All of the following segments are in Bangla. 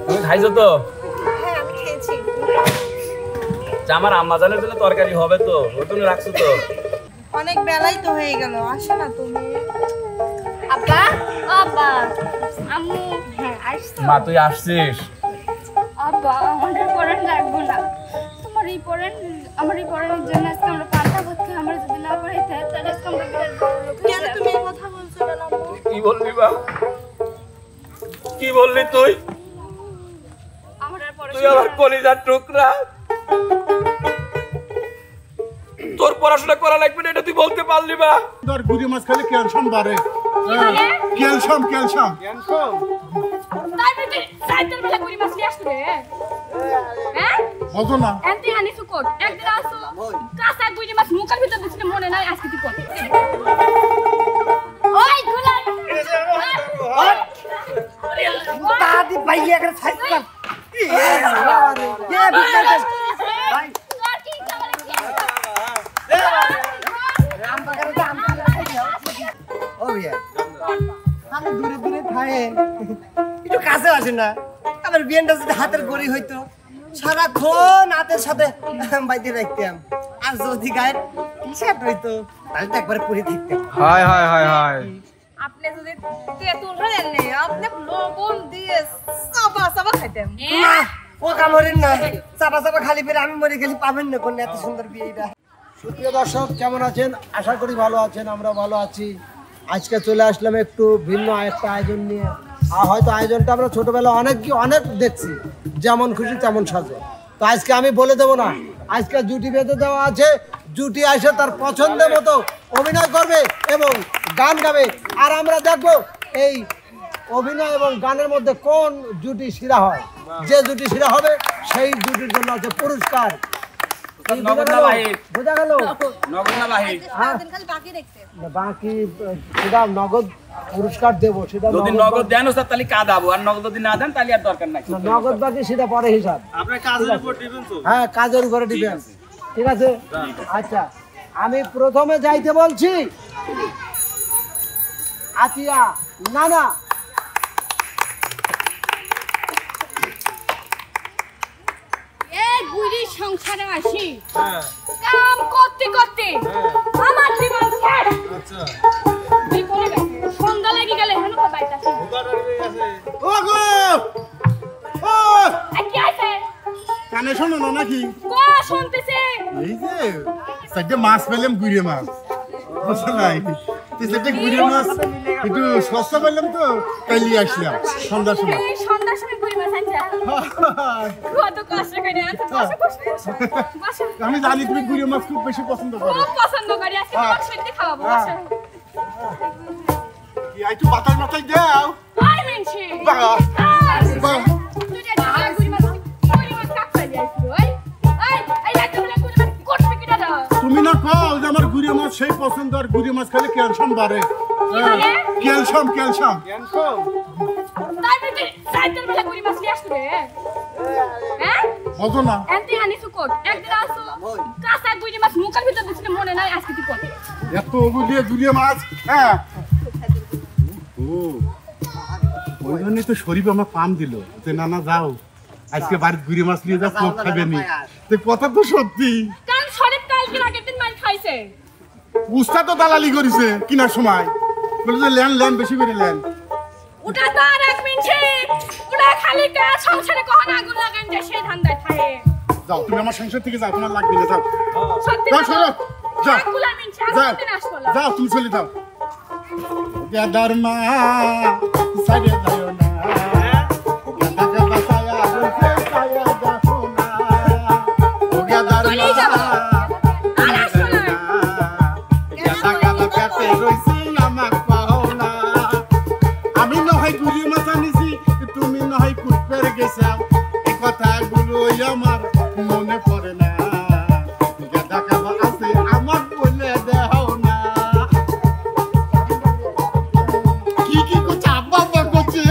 তুমি খাইছো তো? হ্যাঁ আমি খেয়েছি। আমার আম্মা জানের জন্য তরকারি হবে তো, ওই তুমি রাখছো তো? অনেক বেলাই তো হয়ে গেল, আসো না তুমি। আব্বা আব্বা আম্মু হ্যাঁ আসছো? মা তুই আসছিস? আব্বা আমাদের পড়ান লাগবো না, তোমার এই পড়ান আমার এই পড়ানোর জন্য আজকে আমরা পান্তা ভাত খাই, আমরা যদি না পড়াইতে তাহলে আজকে আমরা বিরাট বড় লোক হয়ে কেন যাবো। তুমি এই কথা বলছো কেন আম্মু? কি বললি বা? কি বললি তুই? আমার আর তুই আমার কলিজার টুকরা, তোর পড়াশোনা করা লাগবে না এটা তুই বলতে পারলি বা? তোর গুড়ি মাছ খালি ক্যালসিয়াম বাড়ে। ক্যালসিয়াম ক্যালসিয়াম তাই বলতে সাইকেল বেলা করি মাছ নিয়ে আসবে হ্যাঁ বুঝো না? এন্টি হানি সুকট একদিন আসো কাঁচা গুড়ি মাছ মুখের ভিতর দিছিলে মনে নাই আজকে তুই কর ওই গুলা দাদি ভাইয়া করে সাইকেল এ বাবা রে কে বিকার ভাই ও ভাইয়া আমি দূরে দূরে থাকে একটু কাছে আসে না আমার বিয়েনটা যদি হাতের গড়ি হইতো সারাক্ষণ হাতের সাথে বাইতে রাখতাম আর যদি গায়ের টি-শার্ট হইতো তাহলে তো একবারে পুরি থাকতাম। হায় হায় হায় হায়, আপনি যদি তেঁতুল হলেন নে আপনি লবণ দিয়ে সাবা সাবা খাইতেন। না ও কামড়েন না চাপা চাপা খালি পেরে আমি মরে গেলি পাবেন না কোন এত সুন্দর বিয়েটা। সুপ্রিয় দর্শক কেমন আছেন? আশা করি ভালো আছেন, আমরা ভালো আছি। আজকে চলে আসলাম একটু ভিন্ন একটা আয়োজন নিয়ে। আর হয়তো আয়োজনটা আমরা ছোটবেলা অনেক দেখছি, যেমন খুশি তেমন সাজো। তো আজকে আমি বলে দেবো না, আজকে জুটি বেঁধে দেওয়া আছে, জুটি আসে তার পছন্দের মতো অভিনয় করবে এবং গান গাবে, আর আমরা দেখবো এই অভিনয় এবং গানের মধ্যে কোন জুটি সেরা হয়। যে জুটি সেরা হবে সেই জুটির জন্য আছে পুরস্কার। বোঝা গেল? বাকি দেখতে বাকি সেটা নগদ পুরস্কার দেবো, সেটা যদি নগদ দেন ওস্তাদ তাহলে কাঁদাবো, আর নগদ যদি না দেন তাহলে আর দরকার নাই। নগদ বাকি সেটা পরে হিসাব। আপনার কাজের উপর ডিপেন্ড তো। হ্যাঁ কাজের উপরে ডিপেন্ড। ঠিক আছে আচ্ছা আমি প্রথমে যাইতে বলছি আতিয়া নানা। এই বুড়ি সংসারে আসি কাম করতে করতে আমার জীবন শেষ। আচ্ছা বিপরে গেছে সন্ধ্যা লাগি গেলে হেন কো বাইতা আছে ওগো ও কি আছে কানে শোনো না নাকি? কো শুনতেছে এই যে সাইডে মাছ পেলাম, গুড়ি মাছ বুঝছো নাই? তুই সাইডে গুড়ি মাছ একটু সস্তা পেলাম তো কালি আসলাম সন্ধ্যার সময়। এই সন্ধ্যার সময় বুড়ি মাছ আনছে কত কষ্ট করে আনছে বসে বসে আমি জানি তুমি গুড়ি মাছ খুব বেশি পছন্দ করো। খুব পছন্দ করি আজকে তোমার সাথে খাওয়াবো বসে কি একটু বাতাস মাথায় দাও। আই মেনছি বাবা বাবা তুই যে বুড়ি মাছ কাক খাইলি আইছো ওই এই রাতে বলে বুড়ি মাছ করতে কিটা দাও তুমি না কও যে আমার গুড়ি মাছ সেই পছন্দ, আর গুড়ি মাছ খালি ক্যালসিয়াম বাড়ে। ক্যালসিয়াম ক্যালসিয়াম তাই বলতে সাইকেল বেলা বুড়ি মাছ নিয়ে আসবে হ্যাঁ বুঝো না? এন্টি হানি সুকট একদিন আসো কাঁচা বুড়ি মাছ মুখের ভিতর দিছিলে মনে নাই আজকে তুই কর এত গুলিয়ে গুলিয়ে মাছ। হ্যাঁ ও ওই জন্যই তো শরীফ আমার পাম দিল যে নানা যাও আজকে বাড়ির গুড়ি মাছ নিয়ে যাও, কোক খাবে নি। তো কথা তো সত্যি, কারণ শরীর কালকে আগের দিন মাল খাইছে উস্তাদ তো দালালি করেছে কিনার সময়, বলে যে লেন বেশি করে লেন। ওটা তো আর এক মিনিট ওটা খালি কা সংসারে কখন আগুন লাগান যে সেই ধান্দায় থাকে যাও তুমি আমার সংসার থেকে যাও, তোমার লাগবে না, যাও সত্যি যাও সরো যাও আগুলা মিনিট যাও আগুন দিন আসবো যাও তুমি চলে যাও। ধর্মা সাইডে যাও না গাদাকে বাসায়া রইছে সায়া দেখো না ও ধর্মা আর আসবো না গাদা পেটে রইছি আমাক পাও না। আমি নহয় গুড়ি মাছ আনিছি, তুমি নহয় কুটপের গেছাও, এই কথাগুলো আমার মনে পড়ে না। গাদা খাবা আছে আমাক বলে দেও না। কি করছে আব্বা আব্বা করছে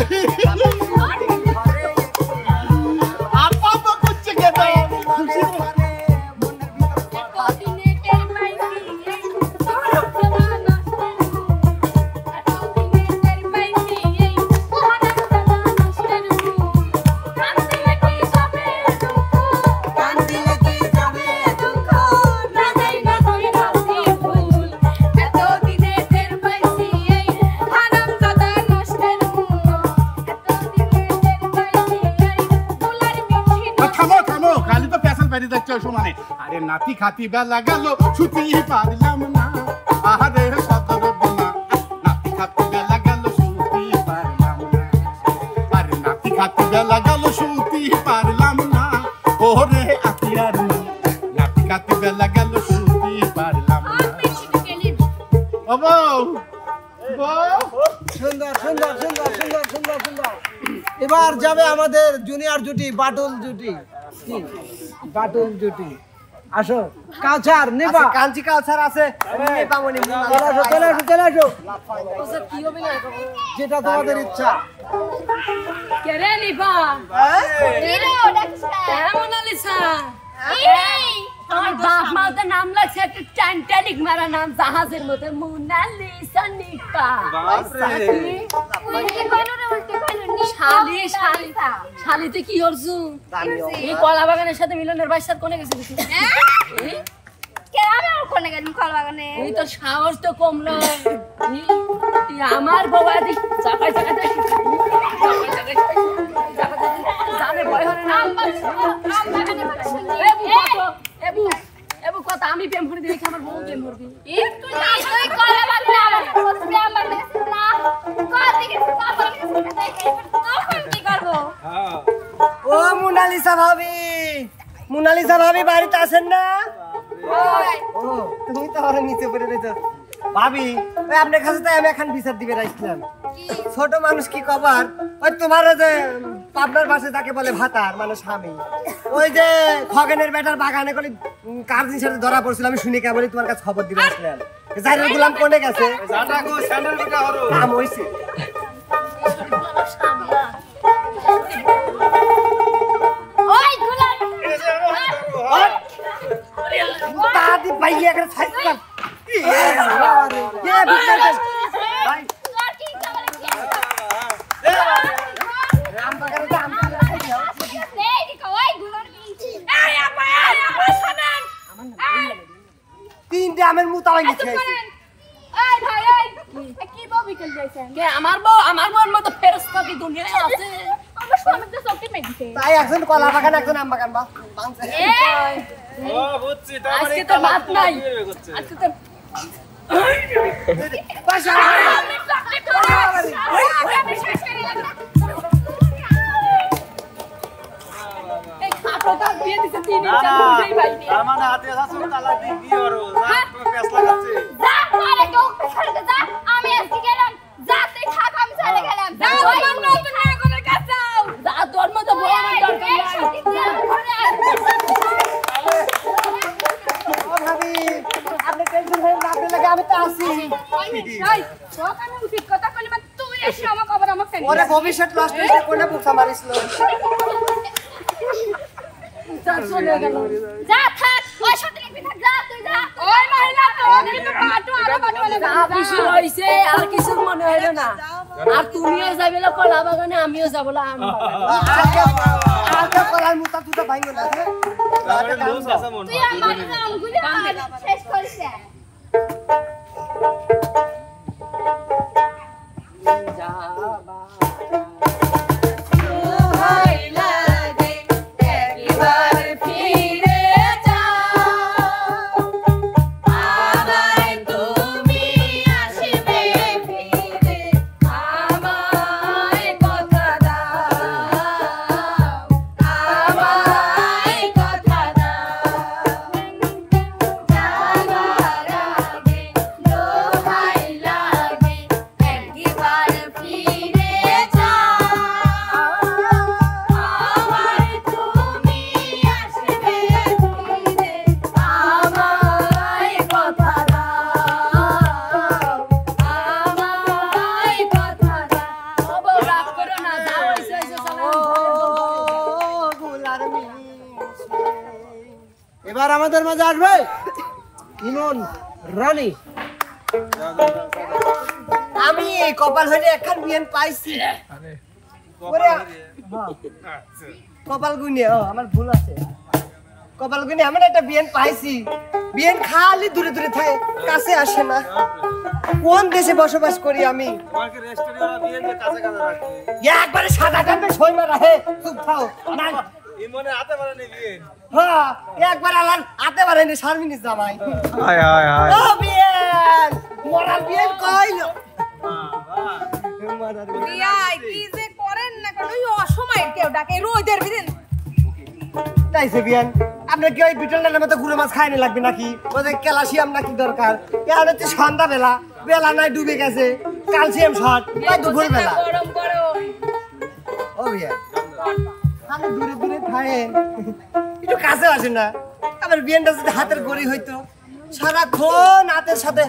উঠছে সমানে আরে নাতি খাতি বেলা গেল ছুটি পারলাম না আরে সদর দিনা নাতি খাতি বেলা গেল ছুটি পারলাম না আরে নাতি খাতি বেলা গেল ছুটি পারলাম না ওরে আতিয়ার নাতি খাতি বেলা গেল ছুটি পারলাম না ও বউ সুন্দর সুন্দর সুন্দর সুন্দর সুন্দর সুন্দর এবার যাবে আমাদের জুনিয়র জুটি বাটুল জুটি কি বাটুল জুটি আসো কালচার নেবা কাঞ্চি কালচার আছে নেবা মনি চলে আসো চলে আসো কি হবে না যেটা তোমাদের ইচ্ছা কেরে নিবা হিরো ডাকছে মোনালিসা আমার বাপ মা তো নাম লাগছে একটা টাইটানিক মারা নাম জাহাজের মধ্যে মোনালিসা নিপা উল্টে কইলো রে উল্টে কইলো নি শালি শালি শালিতে কি করছু এই কলা বাগানের সাথে মিলনের ভাইয়ের সাথে কোনে গেছিস কে আমি আর কোনে গেলাম কল বাগানে এই তো সাহস তো কম নয় তুই আমার বাবা দি চাকাই চাকাই জানে ভয় হরে না এবু কথা আমি প্রেম করে দিই আমার বউ প্রেম করবি তুই তুই কল বাগানে আমার বলছিস আমার কাছে না কল দিকে তখন কি করব ও মোনালিসা ভাবি বাড়িতে আছেন না ও তুমি তো আমার নিচে পড়ে রইছো ভাবি ওই আপনার কাছে তো আমি এখন বিচার দিবে রাখছিলাম ছোট মানুষ কি কবার ওই তোমার যে পাবনার পাশে যাকে বলে ভাতার মানে স্বামী ওই যে খগেনের বেটার বাগানে করে কার জিনিস সাথে ধরা পড়ছিল আমি শুনি কেবলই তোমার কাছে খবর দিবে আসলাম জাইরুল গুলাম কোনে গেছে জাটা গো স্যান্ডেল বিটা হরো কাম হইছে ওই গুলাম দাদি ভাইয়া করে ছাইতাম এ বিচার ভাই তোর কি খবর কি রাম বাগানে তো আম এই দিকে ওই গুলাম এই আপা শুনেন তিনটে আমের মুতা ভাঙিছে এই ভাই এই কি ববি কল যাইছেন কে আমার বউর মতো ফেরেশতা কি দুনিয়ায় আছে আমার স্বামী তো সবটি মেগিছে তাই একজন কলা বাগান একজন আম বাগান বাংছে এই ও বুঝছি তার মানে আজকে তো ভাত নাই করছে আজকে তো পাশা আমি চকলেট খাবো আমি শেষ করে লাগলাম এই খাটোটা দিয়ে দিছে তিন না চার না বুঝেই পাইনি তার মানে হাতে আছে তালা দিয়ে কি হরো যা পেছ লাগাচ্ছে যা আরে কেউ ছেড়ে যা আমি আজকে গেলাম যা তুই থাক আমি চলে গেলাম যা আমার নতুন নায়কের কাছে যাও যা তোর মতো বড় আমার দরকার নাই ও ভাবি আপনি টেনশন হয়ে না লাগে আমি তো আছি এই সকালে উচিত কথা কইলে মানে তুই এসে আমার খবর আমাকে কেন ওরে ভবিষ্যৎ নষ্ট হইছে কোনে বুকসা মারিছিল যা চলে গেল যা থাক ওই সাথে লিখবি থাক যা তুই যা ওই মহিলা তো কিন্তু পাটু আরো পাটু বলে যা কিছু হইছে আর কিছু মনে হইলো না আর তুমিও যাবে না কলা বাগানে আমিও যাব না আম বাগানে আগে কলার মুতা তুতা ভাঙো না তার মানে লুজ আছে মন তুই আমার নামগুলো শেষ করিস এবার আমাদের মাঝে আসবে ইমন রানী আমি কপাল হইলে একখান বিয়ান পাইছি ওরে কপাল গুনে আমার ভুল আছে কপাল গুনে আমি একটা বিয়ান পাইছি বিয়ান খালি দূরে দূরে থাকে কাছে আসে না কোন দেশে বসবাস করি আমি তোমাকে রেস্টুরেন্টে দিয়ে যে কাছে কাছে রাখে একবারে সাদা কামে ছয় মারা হে চুপ থাও না হ্যাঁ একবার আলার হাতে পারেনি শারমিনের জামাই হায় হায় হায় ও বিয়েন মরার বিয়েন কইলো বিয়াই কি যে করেন না কেন ওই অসময় কেউ ডাকে রোদের বিদিন তাইছে বিয়েন আপনি কি ওই বিটলের মতো গুঁড়ো মাছ খাইনি লাগবে নাকি ওদের ক্যালসিয়াম নাকি দরকার এখন হচ্ছে সন্ধ্যা বেলা বেলা নাই ডুবে গেছে ক্যালসিয়াম শর্ট তাই দুপুর বেলা গরম গরম ও বিয়েন আমি দূরে দূরে খায়েন একটু কাছে আসে না আমার বিয়েনটা যদি হাতের গড়ি হইতো সারাক্ষণ হাতের সাথে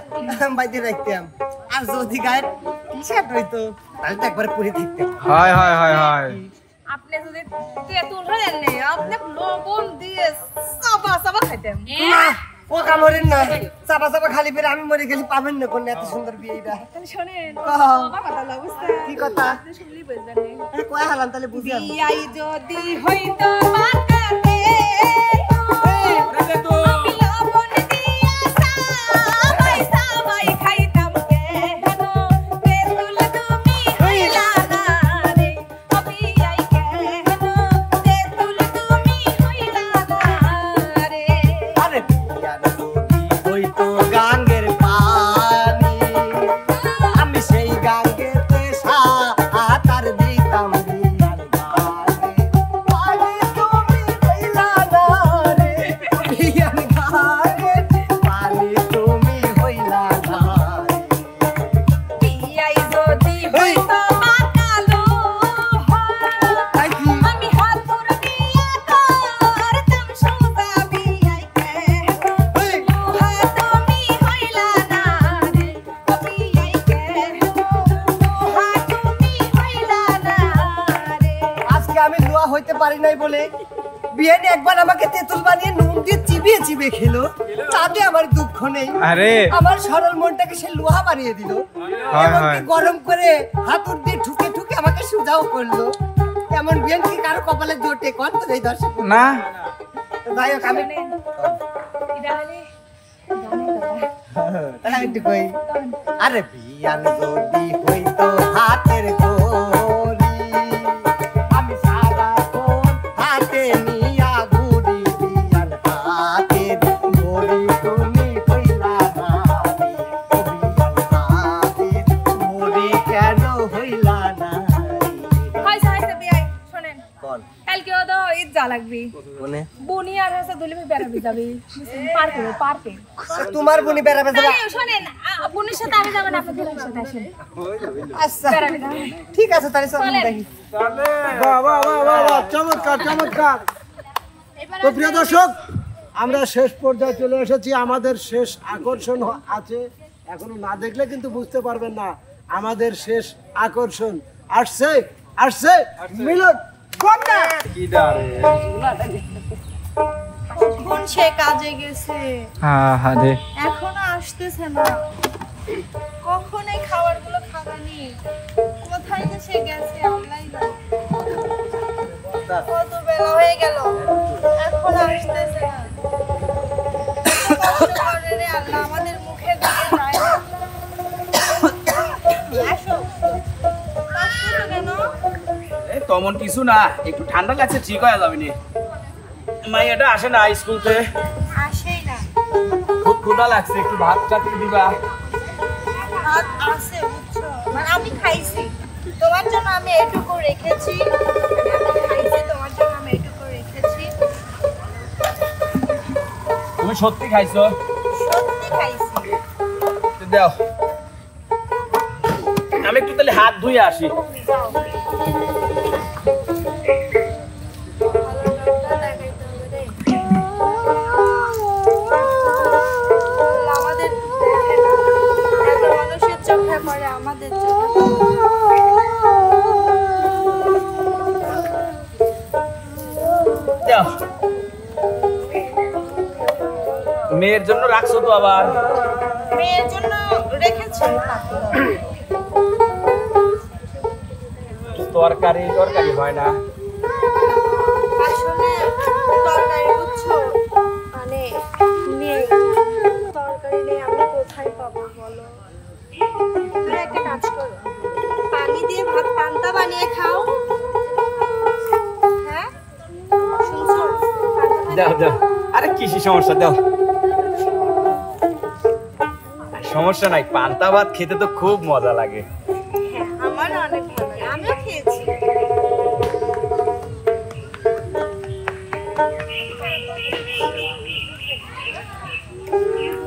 বাইতে রাখতাম আর যদি গায়ের টি-শার্ট হইতো তাহলে তো একবার পরে থাকতাম হায় হায় হায় হায় আপনি যদি তেঁতুল হলেন না আপনি লবণ দিয়ে সাবা সাবা খাইতেন না ও কামড়েন না চাপা চাপা খালি পেরে আমি মরে গেলি পাবেন না কোন এত সুন্দর বিয়েটা তাহলে শোনেন কও। বাবা কথা লাগছে কি কথা আপনি শুনলেই বুঝবেন না কয় হালাম তাহলে বুঝলাম বিয়াই যদি হইতো মাকাতে আমি লবণ দিয়া সাবাই সাবাই খাইতাম কেন তেঁতুল তুমি হইলা না রে ও বিয়াই কেন তেঁতুল তুমি হইলা না রে আরে বিয়ার যদি হইতো গাঙ্গের পানি আমি সেই গাঙ্গেতে সাঁতার দিতাম বিয়ার গানে পানি তুমি হইলা না রে বিয়ার গানে পানি তুমি হইলা না রে বিয়াই যদি হইতো মাকালো তাই কি আমি হাতুর বিয়া করতাম সুদা বিয়াই কেন এই, লোহা তুমি হইলা না রে ও বিয়াই কেন লোহা তুমি হইলা না রে আজকে আমি লোয়া হইতে পারি নাই বলে বিয়েনে একবার আমাকে তেঁতুল বানিয়ে নুন দিয়ে চিবিয়ে চিবিয়ে খেলো তাতে আমার দুঃখ নেই আরে আমার সরল মনটাকে সে লোহা বানিয়ে দিল হায় এমনকি হায়। গরম করে হাতুড় দিয়ে ঠুকে ঠুকে আমাকে সুজাও করলো এমন বিয়েন কি কারো কপালে জোটে কন তো এই দর্শক না যাই হোক আমি ইদালে তাই একটু কই আরে বিয়ান যদি হইতো হাতের গড়ি আমি সারাক্ষণ হাতে নিয়া ঘুরি বিয়ান হাতের গড়ি তুমি হইলা না রে। ও বিয়ান হাতের গড়ি কেন হইলা না রে? হইছে হইছে বিয়াই শুনেন বল কালকে ওদো ঈদ যা লাগবি মনে বুনি আর হাসা দুলি বেড়াবি যাবি পার্কে পার্কে তোমার বুনি বেড়াবে যাবা তাহলে শোনেন বুনির সাথে আমি যাবেন আপনার দুলির সাথে আসেন আচ্ছা বেড়াবি যাবেন ঠিক আছে তাহলে চল চলেন। দেখি বাহ বাহ বাহ বাহ বাহ চমৎকার চমৎকার তো প্রিয় দর্শক আমরা শেষ পর্যায়ে চলে এসেছি আমাদের শেষ আকর্ষণ আছে এখনো না দেখলে কিন্তু বুঝতে পারবেন না আমাদের শেষ আকর্ষণ আসছে আসছে মিলন কন্যা কোন সে কাজে গেছে এখনো আসতেছে না কখন এই খাবারগুলো খাবানি কোথায় যে সে গেছে আমলাই না কত বেলা হয়ে গেল এখন আসতেছে না কষ্ট করে রে আল্লাহ আমাদের মুখে দিয়ে যায় না আসো আসো কেন তেমন কিছু না একটু ঠান্ডা লাগছে ঠিক হয়ে যাবে নি মাইয়াটা আসে না স্কুল থেকে আসেই না খুব ক্ষুধা লাগছে একটু ভাত চাটনি দিবা ভাত আছে বুঝছো মানে আমি খাইছি তোমার জন্য আমি এটুকু রেখেছি আমি খাইছি তোমার জন্য আমি এটুকু রেখেছি তুমি সত্যি খাইছো সত্যি খাইছি তো দাও আমি একটু তাহলে হাত ধুয়ে আসি যাও ভালো ডাক্তার দেখাইতে হবে রে। আল্লাহ আমাদের দেখে না। এত মানুষের চোখে পড়ে আমাদের চোখে দাও মেয়ের জন্য রাখছো তো আবার মেয়ের জন্য রেখেছি তরকারি তরকারি হয় না আসলে তরকারি বুঝছো মানে নেই তরকারি নেই আমি কোথায় পাবো বলো তুমি একটা কাজ করো পানি দিয়ে ভাত পান্তা বানিয়ে খাও হ্যাঁ দাও দাও। আরে কিসি সমস্যা, দাও। সমস্যা নাই, পান্তা ভাত খেতে তো খুব মজা লাগে। আমার অনেক ভালো লাগে, আমিও খেয়েছি।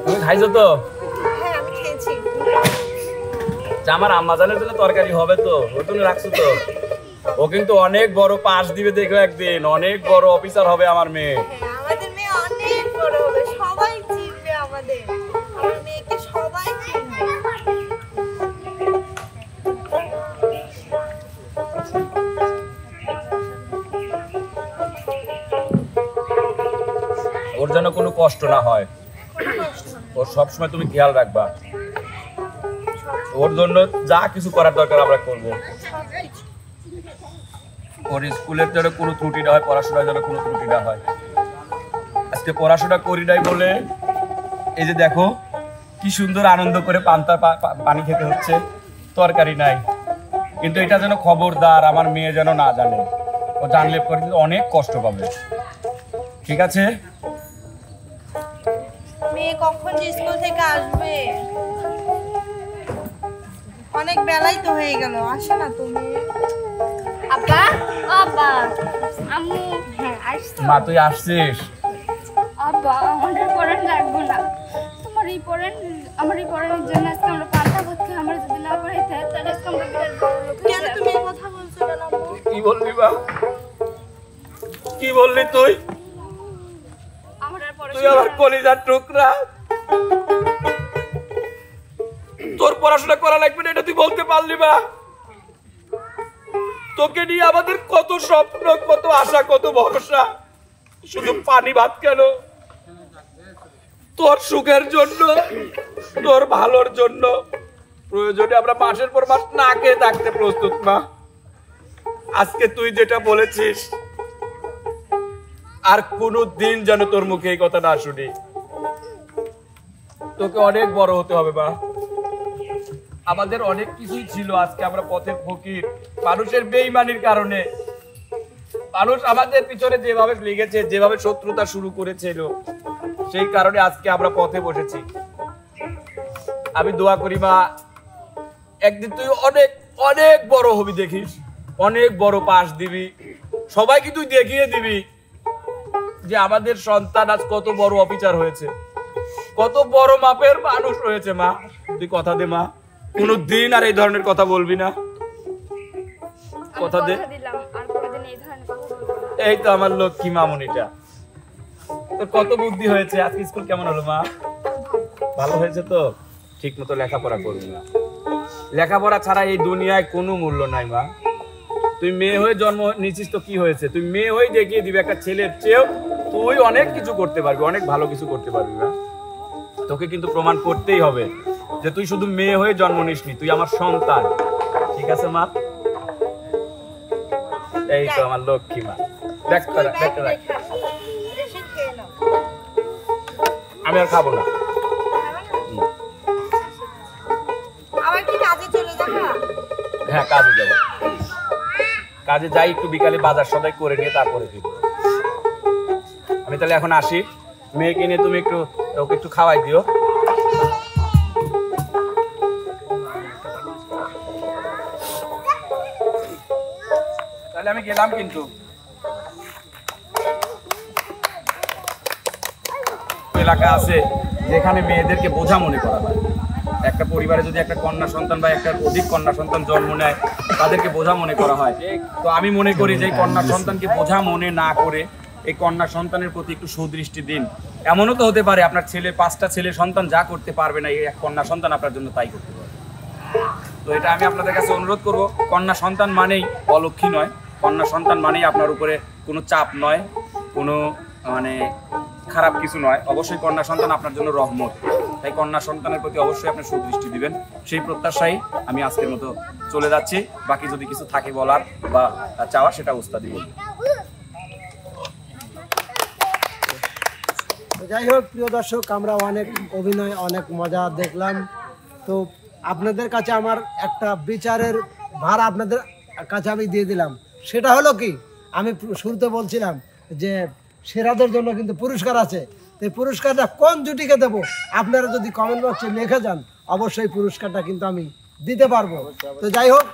তুমি খাইছো তো? হ্যাঁ আমি খেয়েছি। আমার আম্মাজানের জন্য তরকারি হবে তো, ওই জন্য রাখছো তো। ও কিন্তু অনেক বড় পাস দিবে, দেখো একদিন অনেক বড় অফিসার হবে আমার মেয়ে। হ্যাঁ আমাদের মেয়ে অনেক বড় হবে, সবাই চিনবে আমাদের, আমার মেয়েকে সবাই চিনবে। ওর যেন কোনো কষ্ট না হয়, ওর সবসময় তুমি খেয়াল রাখবা। ওর জন্য যা কিছু করার দরকার আমরা করবো। ওর স্কুলের যেন কোনো ত্রুটি না হয়, পড়াশোনার যেন কোনো ত্রুটি না হয়। আজকে পড়াশোনা করি নাই বলে এই যে দেখো কি সুন্দর আনন্দ করে পান্তা পানি খেতে হচ্ছে, তরকারি নাই। কিন্তু এটা যেন খবরদার আমার মেয়ে যেন না জানে, ও জানলে পরে অনেক কষ্ট পাবে। ঠিক আছে? মেয়ে কখন যে স্কুল থেকে আসবে? অনেক বেলাই তো হয়ে গেল, আসে না তুমি? আব্বা, আব্বা, আম্মু, হ্যাঁ আসছো? মা তুই আসছিস? আব্বা আমাদের পড়ান লাগবো না, তোমার এই পড়ান, আমার এই পড়ানোর জন্য আজকে আমরা পান্তা ভাত খাই। আমরা যদি না পড়াইতে তাহলে আজকে আমরা বিরাট বড় লোক হয়ে কেন যাবো। তুমি এই কথা বলছো কেন আম্মু? কি বললি বা? কি বললি তুই? আমার আর তুই আমার কলিজার টুকরা, তোর পড়াশোনা করা লাগবে না এটা তুই বলতে পারলি বা? তোকে নিয়ে আমাদের কত স্বপ্ন, কত আশা, কত ভরসা, শুধু পানি ভাত কেন? তোর সুখের জন্য, তোর ভালোর জন্য প্রয়োজনে আমরা মাসের পর মাস না খেয়ে থাকতে প্রস্তুত। মা আজকে তুই যেটা বলেছিস আর কোনো দিন যেন তোর মুখে এই কথা না শুনি। তোকে অনেক বড় হতে হবে মা। আমাদের অনেক কিছুই ছিল, আজকে আমরা পথের ফকির। মানুষের বেঈমানির কারণে মানুষ আমাদের পিছনে যেভাবে লেগেছে, যেভাবে শত্রুতা শুরু করেছিল, সেই কারণে আজকে আমরা পথে বসেছি। আমি দোয়া করি মা একদিন তুই অনেক অনেক বড় হবি, দেখিস অনেক বড় পাস দিবি, সবাইকে তুই দেখিয়ে দিবি যে আমাদের সন্তান আজ কত বড় অফিসার হয়েছে, কত বড় মাপের মানুষ হয়েছে। মা তুই কথা দে মা, কোনদিন আর এই ধরনের কথা বলবি না, কথা দে। দিলাম আর কোনোদিন এই ধরনের কথা বলবো না। এই তো আমার লক্ষ্মী মামুনিটা, তোর কত বুদ্ধি হয়েছে। আজকে স্কুল কেমন হলো মা? ভালো হয়েছে তো? ঠিক মতো লেখাপড়া করবি না, লেখাপড়া ছাড়া এই দুনিয়ায় কোনো মূল্য নাই মা। তুই মেয়ে হয়ে জন্ম নিয়েছিস তো কি হয়েছে, তুই মেয়ে হয়ে দেখিয়ে দিবি একটা ছেলের চেয়েও তুই অনেক কিছু করতে পারবি, অনেক ভালো কিছু করতে পারবি না। তোকে কিন্তু প্রমাণ করতেই হবে যে তুই শুধু মেয়ে হয়ে জন্ম নিসনি, তুই আমার সন্তান। ঠিক আছে মা? এই তো আমার লক্ষ্মী মা। দেখ তোরা, দেখ তোরা। আমি আর খাবো না। আবার কি কাজে চলে যাবা? হ্যাঁ কাজে যাবো, কাজে যাই, একটু বিকালে বাজার সদাই করে নিয়ে তারপরে ফিরবো। আমি তাহলে এখন আসি, মেয়েকে নিয়ে তুমি একটু ওকে একটু খাওয়াই দিও। তাহলে আমি গেলাম কিন্তু। এলাকা আছে যেখানে মেয়েদেরকে বোঝা মনে করা হয়। একটা পরিবারে যদি একটা কন্যা সন্তান বা একটা অধিক কন্যা সন্তান জন্ম নেয়, তাদেরকে বোঝা মনে করা হয়। তো আমি মনে করি যে কন্যা সন্তানকে বোঝা মনে না করে এই কন্যা সন্তানের প্রতি একটু সুদৃষ্টি দিন। এমনও তো হতে পারে আপনার ছেলে, 5টা ছেলে সন্তান যা করতে পারবে না, এই এক কন্যা সন্তান আপনার জন্য তাই করতে পারবে। তো এটা আমি আপনাদের কাছে অনুরোধ করব, কন্যা সন্তান মানেই অলক্ষী নয়, কন্যা সন্তান মানেই আপনার উপরে কোনো চাপ নয়, কোনো মানে খারাপ কিছু নয়। অবশ্যই কন্যা সন্তান আপনার জন্য রহমত, তাই কন্যা সন্তানের প্রতি অবশ্যই আপনি সুদৃষ্টি দিবেন। সেই প্রত্যাশাই আমি আজকের মতো চলে যাচ্ছি। বাকি যদি কিছু থাকে বলার বা চাওয়ার, সেটা উস্তাদি বলবো। যাই হোক প্রিয় দর্শক, আমরা অনেক অভিনয়, অনেক মজা দেখলাম। তো আপনাদের কাছে আমার একটা বিচারের ভার আপনাদের কাছে আমি দিয়ে দিলাম। সেটা হলো কি, আমি শুরুতে বলছিলাম যে সেরাদের জন্য কিন্তু পুরস্কার আছে। তো এই পুরস্কারটা কোন জুটিকে দেবো আপনারা যদি কমেন্ট বক্সে লিখে যান, অবশ্যই পুরস্কারটা কিন্তু আমি দিতে পারবো। তো যাই হোক,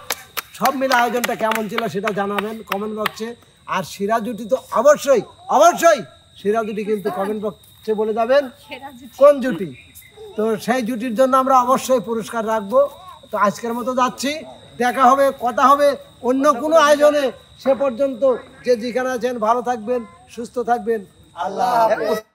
সব মিলে আয়োজনটা কেমন ছিল সেটা জানাবেন কমেন্ট বক্সে। আর সেরা জুটি তো অবশ্যই অবশ্যই সেরা জুটি কিন্তু কমেন্ট বক্সে বলে যাবেন কোন জুটি। তো সেই জুটির জন্য আমরা অবশ্যই পুরস্কার রাখবো। তো আজকের মতো যাচ্ছি, দেখা হবে, কথা হবে অন্য কোনো আয়োজনে। সে পর্যন্ত যে যেখানে আছেন ভালো থাকবেন, সুস্থ থাকবেন। আল্লাহ হাফেজ।